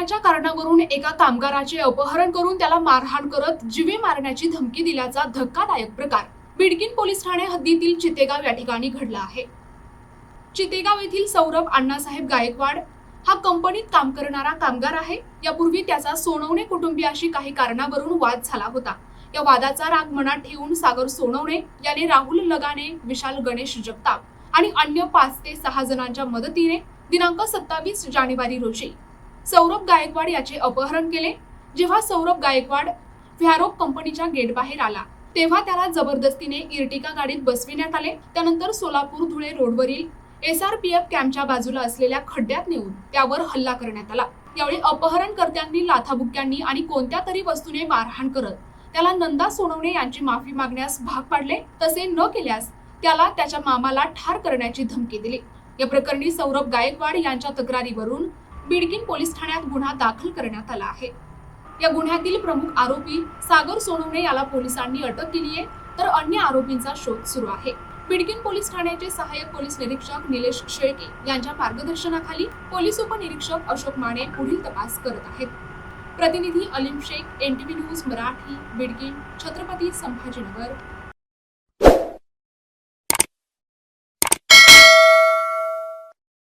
पैशाच्या कारणावरून एका कामगाराचे अपहरण करून त्याला मारहाण करत जीवे मारण्याची धमकी दिल्याचा धक्कादायक प्रकार बिडकीन पोलीस ठाणे हद्दीतील चितेगाव या ठिकाणी घडला आहे। चितेगाव येथील सौरभ अण्णासाहेब गायकवाड हा कंपनीत काम करणारा कामगार आहे। यापूर्वी त्याचा सोनवणे कुटुंबियाशी काही कारणावरून वाद झाला होता। या वादाचा राग मनात ठेवून सागर सोनवणे याने राहुल लगाने, विशाल गणेश जगताप आणि अन्य 5 ते 6 जणांच्या मदतीने दिनांक 27 जानेवारी रोजी सौरभ गायकवाड याचे अपहरण केले। जेव्हा सौरभ गायकवाड व्हॅरोक कंपनीच्या गेट बाहेर आला तेव्हा त्याला जबरदस्तीने इर्टिका गाडीत बसविण्यात आले। त्यानंतर सोलापूर धुळे रोडवरील SRPF कॅम्पच्या बाजूला असलेल्या खड्ड्यात नेऊन त्यावर हल्ला करण्यात आला। यावेळी अपहरणकर्त्यांनी लाथाबुक्क्यांनी आणि कोणत्या तरी वस्तूने मारहाण करत त्याला नंदा सोनवणे यांची माफी मागण्यास भाग पाडले। तसे न केल्यास त्याला त्याच्या मामाला ठार करण्याची धमकी दिली। या प्रकरणी सौरभ गायकवाड यांच्या तक्रारीवरून बिडकीन पोलीस ठाण्यात गुन्हा दाखल करण्यात आला आहे। या गुन्ह्यातील प्रमुख आरोपी सागर सोनवणे याला पोलिसांनी अटक केली आहे, तर अन्य आरोपींचा शोध सुरू आहे। बिडकीन पोलीस ठाण्याचे सहाय्यक पोलीस निरीक्षक निलेश शेळके यांच्या मार्गदर्शनाखाली पोलीस उपनिरीक्षक अशोक माने पुढील तपास करत आहेत। प्रतिनिधी अलीम शेख, NTV न्यूज मराठी, बिडकीन, छत्रपती संभाजीनगर।